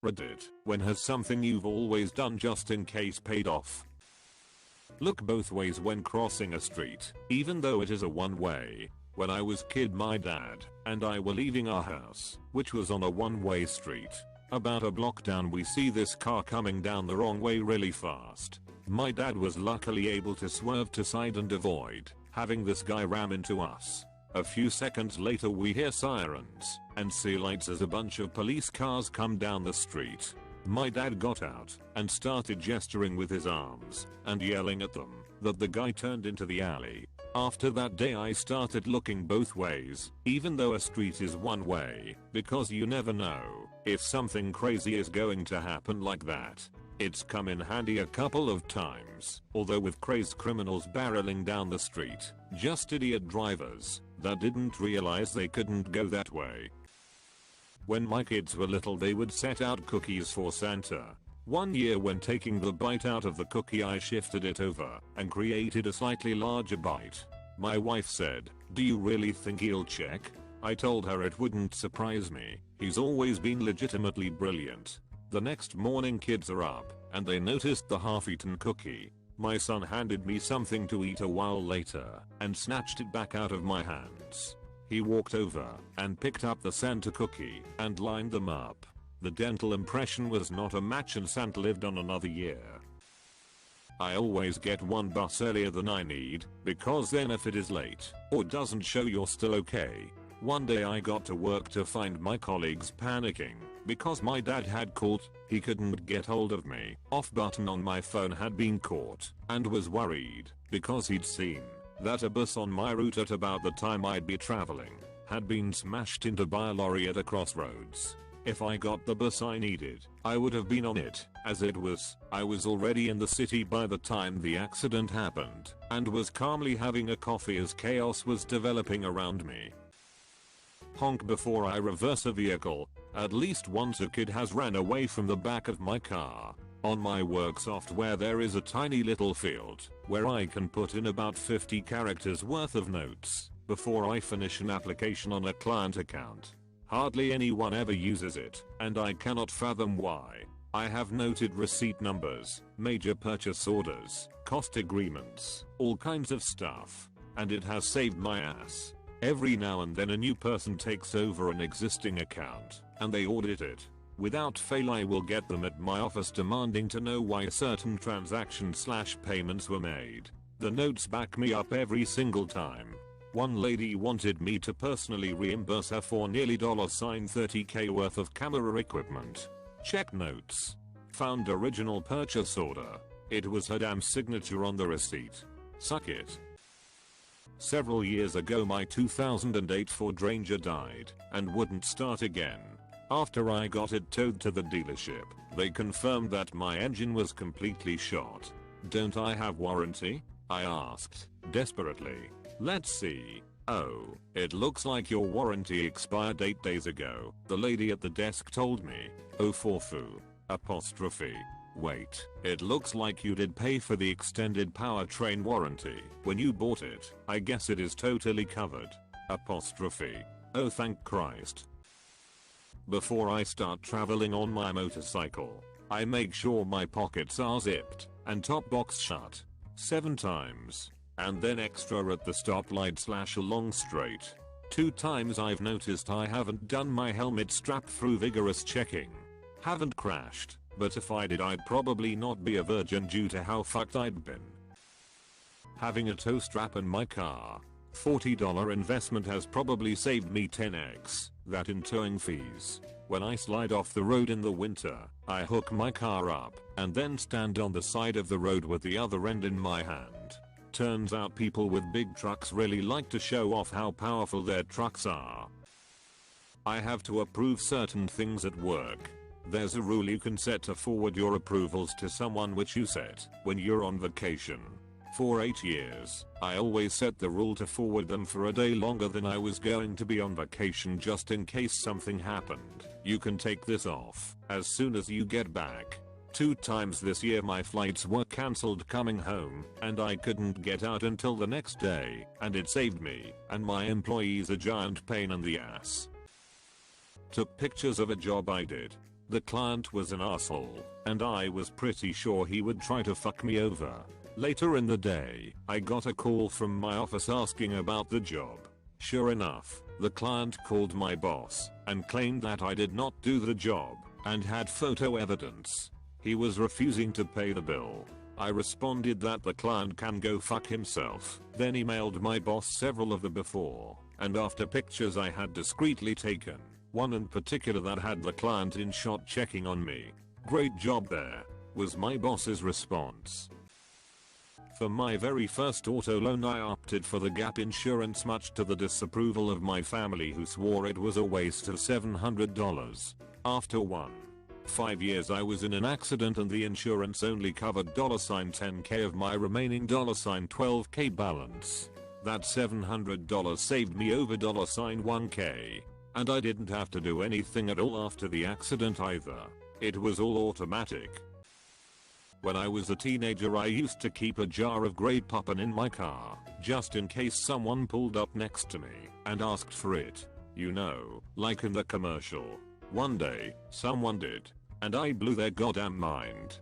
Reddit, when has something you've always done just in case paid off? Look both ways when crossing a street, even though it is a one-way. When I was kid, my dad and I were leaving our house, which was on a one-way street. About a block down we see this car coming down the wrong way really fast. My dad was luckily able to swerve to side and avoid having this guy ram into us. A few seconds later we hear sirens and see lights as a bunch of police cars come down the street. My dad got out and started gesturing with his arms and yelling at them that the guy turned into the alley. After that day I started looking both ways, even though a street is one way, because you never know if something crazy is going to happen like that. It's come in handy a couple of times, although with crazed criminals barreling down the street, just idiot drivers that didn't realize they couldn't go that way. When my kids were little they would set out cookies for Santa. One year when taking the bite out of the cookie I shifted it over and created a slightly larger bite. My wife said, "Do you really think he'll check?" I told her it wouldn't surprise me, he's always been legitimately brilliant. The next morning kids are up and they noticed the half-eaten cookie. My son handed me something to eat a while later and snatched it back out of my hands. He walked over and picked up the Santa cookie and lined them up. The dental impression was not a match and Santa lived on another year. I always get one bus earlier than I need, because then if it is late or doesn't show you're still okay. One day I got to work to find my colleagues panicking because my dad had called, he couldn't get hold of me. Off button on my phone had been caught and was worried because he'd seen that a bus on my route at about the time I'd be traveling had been smashed into by a lorry at a crossroads. If I got the bus I needed, I would have been on it. As it was, I was already in the city by the time the accident happened and was calmly having a coffee as chaos was developing around me. Honk before I reverse a vehicle. At least once a kid has ran away from the back of my car. On my work software there is a tiny little field where I can put in about 50 characters worth of notes before I finish an application on a client account. Hardly anyone ever uses it, and I cannot fathom why. I have noted receipt numbers, major purchase orders, cost agreements, all kinds of stuff, and it has saved my ass. Every now and then a new person takes over an existing account, and they audit it. Without fail I will get them at my office demanding to know why certain transactions/payments were made. The notes back me up every single time. One lady wanted me to personally reimburse her for nearly $30k worth of camera equipment. Check notes. Found original purchase order. It was her damn signature on the receipt. Suck it. Several years ago my 2008 Ford Ranger died and wouldn't start again. After I got it towed to the dealership, they confirmed that my engine was completely shot. Don't I have warranty? I asked, desperately. Let's see. Oh, it looks like your warranty expired 8 days ago, the lady at the desk told me. Oh forfu. Apostrophe. Wait, it looks like you did pay for the extended powertrain warranty when you bought it. I guess it is totally covered. Apostrophe. Oh thank Christ. Before I start traveling on my motorcycle, I make sure my pockets are zipped and top box shut 7 times. And then extra at the stoplight/along straight. 2 times I've noticed I haven't done my helmet strap through vigorous checking. Haven't crashed, but if I did I'd probably not be a virgin due to how fucked I'd been. Having a tow strap in my car. $40 investment has probably saved me 10x that in towing fees. When I slide off the road in the winter, I hook my car up and then stand on the side of the road with the other end in my hand. Turns out people with big trucks really like to show off how powerful their trucks are. I have to approve certain things at work. There's a rule you can set to forward your approvals to someone which you set when you're on vacation. For 8 years, I always set the rule to forward them for a day longer than I was going to be on vacation just in case something happened. You can take this off as soon as you get back. 2 times this year my flights were cancelled coming home and I couldn't get out until the next day, and it saved me and my employees a giant pain in the ass. Took pictures of a job I did. The client was an asshole, and I was pretty sure he would try to fuck me over. Later in the day, I got a call from my office asking about the job. Sure enough, the client called my boss and claimed that I did not do the job and had photo evidence. He was refusing to pay the bill. I responded that the client can go fuck himself, then emailed my boss several of the before and after pictures I had discreetly taken, one in particular that had the client in shot checking on me. "Great job there," was my boss's response. For my very first auto loan I opted for the gap insurance, much to the disapproval of my family who swore it was a waste of $700. After 5 years I was in an accident and the insurance only covered $10K of my remaining $12K balance. That $700 saved me over $1K. And I didn't have to do anything at all after the accident either. It was all automatic. When I was a teenager I used to keep a jar of grey poppin' in my car, just in case someone pulled up next to me and asked for it. You know, like in the commercial. One day, someone did, and I blew their goddamn mind.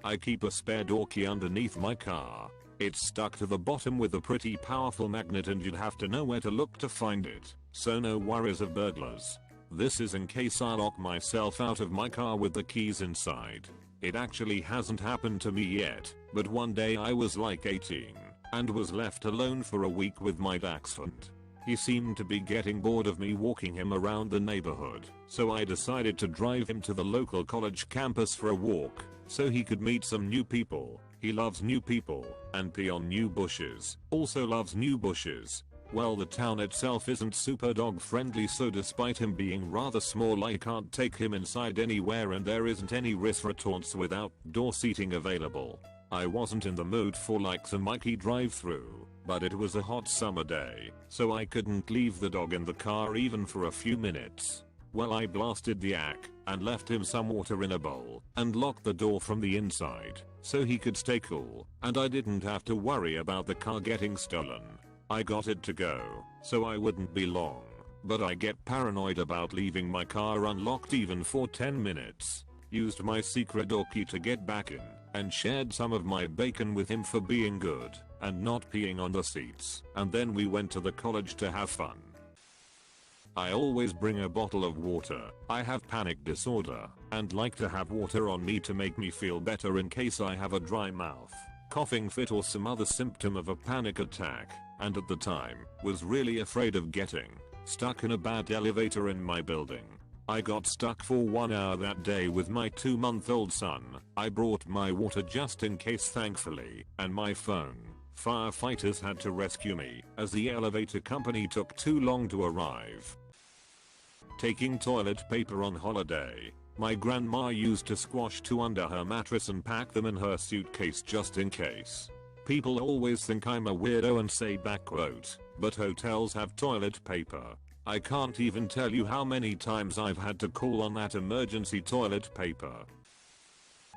I keep a spare door key underneath my car. It's stuck to the bottom with a pretty powerful magnet and you'd have to know where to look to find it, so no worries of burglars. This is in case I lock myself out of my car with the keys inside. It actually hasn't happened to me yet, but one day I was like 18 and was left alone for a week with my dachshund. He seemed to be getting bored of me walking him around the neighborhood, so I decided to drive him to the local college campus for a walk so he could meet some new people. He loves new people and pee on new bushes, also loves new bushes. Well, the town itself isn't super dog friendly, so despite him being rather small I can't take him inside anywhere and there isn't any restaurants with outdoor seating available. I wasn't in the mood for like the Mikey drive-through, but it was a hot summer day, so I couldn't leave the dog in the car even for a few minutes. Well, I blasted the ack and left him some water in a bowl and locked the door from the inside so he could stay cool and I didn't have to worry about the car getting stolen. I got it to go, so I wouldn't be long, but I get paranoid about leaving my car unlocked even for 10 minutes. Used my secret door key to get back in, and shared some of my bacon with him for being good, and not peeing on the seats, and then we went to the college to have fun. I always bring a bottle of water. I have panic disorder, and like to have water on me to make me feel better in case I have a dry mouth, coughing fit or some other symptom of a panic attack. And at the time, was really afraid of getting stuck in a bad elevator in my building. I got stuck for 1 hour that day with my 2-month-old son. I brought my water just in case thankfully, and my phone. Firefighters had to rescue me, as the elevator company took too long to arrive. Taking toilet paper on holiday. My grandma used to squash 2 under her mattress and pack them in her suitcase just in case. People always think I'm a weirdo and say backquote, but hotels have toilet paper. I can't even tell you how many times I've had to call on that emergency toilet paper.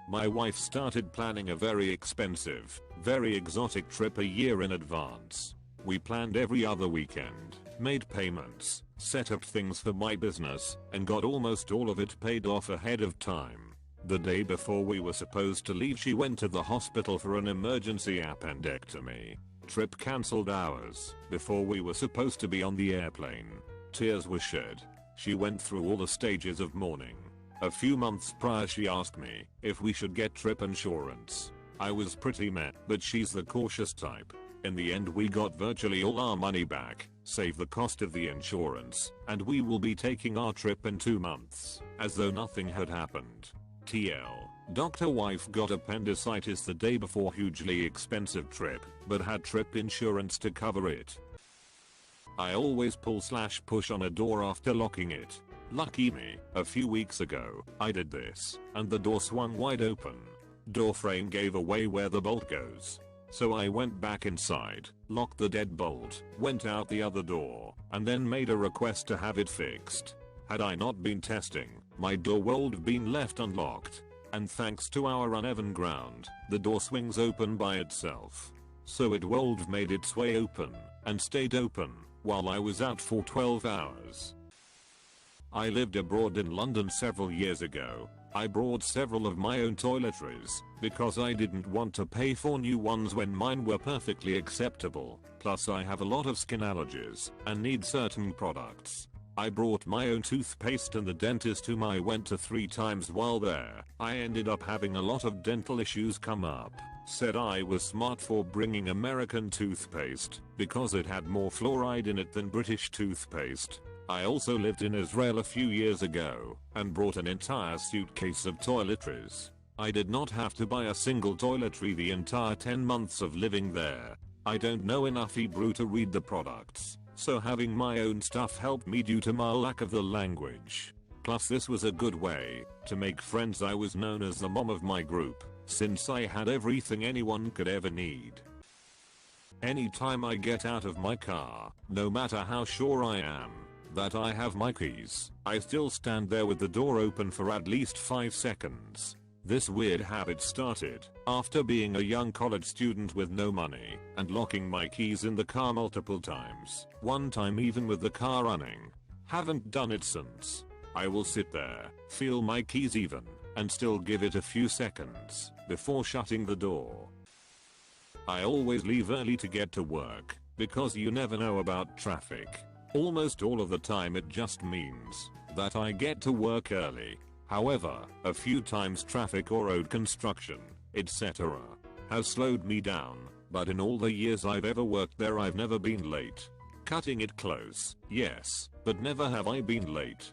My wife started planning a very expensive, very exotic trip a year in advance. We planned every other weekend, made payments, set up things for my business, and got almost all of it paid off ahead of time. The day before we were supposed to leave she went to the hospital for an emergency appendectomy. Trip cancelled hours before we were supposed to be on the airplane. Tears were shed. She went through all the stages of mourning. A few months prior she asked me if we should get trip insurance. I was pretty meh, but she's the cautious type. In the end we got virtually all our money back, save the cost of the insurance, and we will be taking our trip in 2 months, as though nothing had happened. TL. Doctor wife got appendicitis the day before hugely expensive trip, but had trip insurance to cover it. I always pull/push on a door after locking it. Lucky me, a few weeks ago, I did this, and the door swung wide open. Door frame gave away where the bolt goes. So I went back inside, locked the dead bolt, went out the other door, and then made a request to have it fixed. Had I not been testing, my door would have been left unlocked. And thanks to our uneven ground, the door swings open by itself. So it would have made its way open, and stayed open, while I was out for 12 hours. I lived abroad in London several years ago. I brought several of my own toiletries because I didn't want to pay for new ones when mine were perfectly acceptable. Plus I have a lot of skin allergies and need certain products. I brought my own toothpaste, and the dentist whom I went to 3 times while there, I ended up having a lot of dental issues come up. Said I was smart for bringing American toothpaste because it had more fluoride in it than British toothpaste. I also lived in Israel a few years ago and brought an entire suitcase of toiletries. I did not have to buy a single toiletry the entire 10 months of living there. I don't know enough Hebrew to read the products, so having my own stuff helped me due to my lack of the language. Plus this was a good way to make friends. I was known as the mom of my group since I had everything anyone could ever need. Anytime I get out of my car, no matter how sure I am that I have my keys, I still stand there with the door open for at least 5 seconds. This weird habit started after being a young college student with no money and locking my keys in the car multiple times. One time even with the car running. Haven't done it since. I will sit there, feel my keys even, and still give it a few seconds before shutting the door. I always leave early to get to work because you never know about traffic. Almost all of the time it just means that I get to work early. However, a few times traffic or road construction, etc., has slowed me down, but in all the years I've ever worked there I've never been late. Cutting it close, yes, but never have I been late.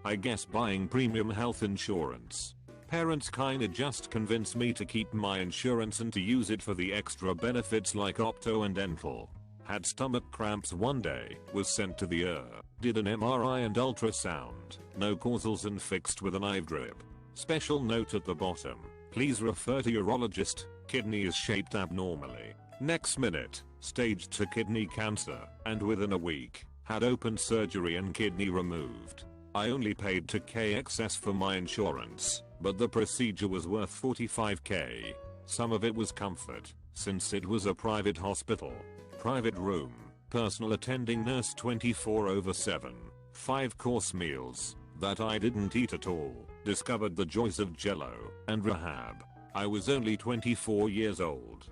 I guess buying premium health insurance. Parents kinda just convinced me to keep my insurance and to use it for the extra benefits like opto and dental. Had stomach cramps one day, was sent to the ER, did an MRI and ultrasound, no causals and fixed with an IV drip. Special note at the bottom, please refer to urologist, kidney is shaped abnormally. Next minute, stage 2 kidney cancer, and within a week, had open surgery and kidney removed. I only paid $2,000 excess for my insurance, but the procedure was worth $45,000. Some of it was comfort, since it was a private hospital. Private room, personal attending nurse 24/7, 5-course meals that I didn't eat at all, discovered the joys of Jello and rehab. I was only 24 years old.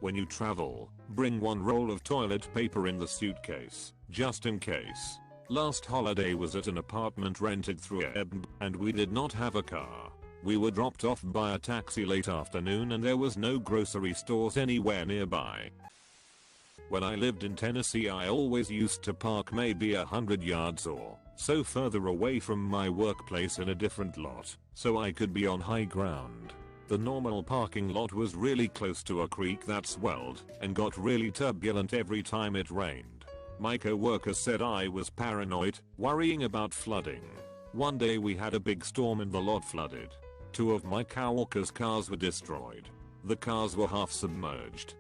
When you travel, bring 1 roll of toilet paper in the suitcase, just in case. Last holiday was at an apartment rented through Airbnb, and we did not have a car. We were dropped off by a taxi late afternoon and there was no grocery stores anywhere nearby. When I lived in Tennessee I always used to park maybe 100 yards or so further away from my workplace in a different lot, so I could be on high ground. The normal parking lot was really close to a creek that swelled and got really turbulent every time it rained. My co-worker said I was paranoid, worrying about flooding. One day we had a big storm and the lot flooded. 2 of my co-workers' cars were destroyed. The cars were half submerged.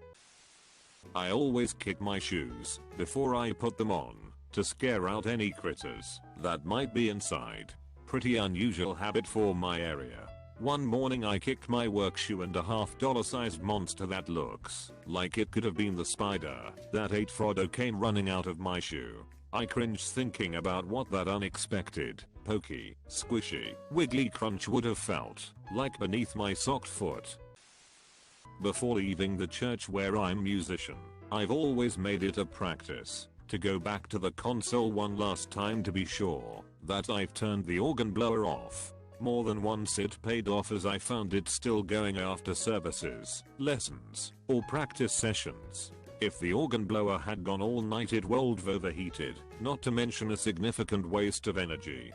I always kick my shoes before I put them on to scare out any critters that might be inside. Pretty unusual habit for my area. One morning I kicked my work shoe and a $50 monster that looks like it could have been the spider that ate Frodo came running out of my shoe. I cringed thinking about what that unexpected, pokey, squishy, wiggly crunch would have felt like beneath my socked foot. Before leaving the church where I'm a musician, I've always made it a practice to go back to the console one last time to be sure that I've turned the organ blower off. More than once it paid off as I found it still going after services, lessons, or practice sessions. If the organ blower had gone all night it would have overheated, not to mention a significant waste of energy.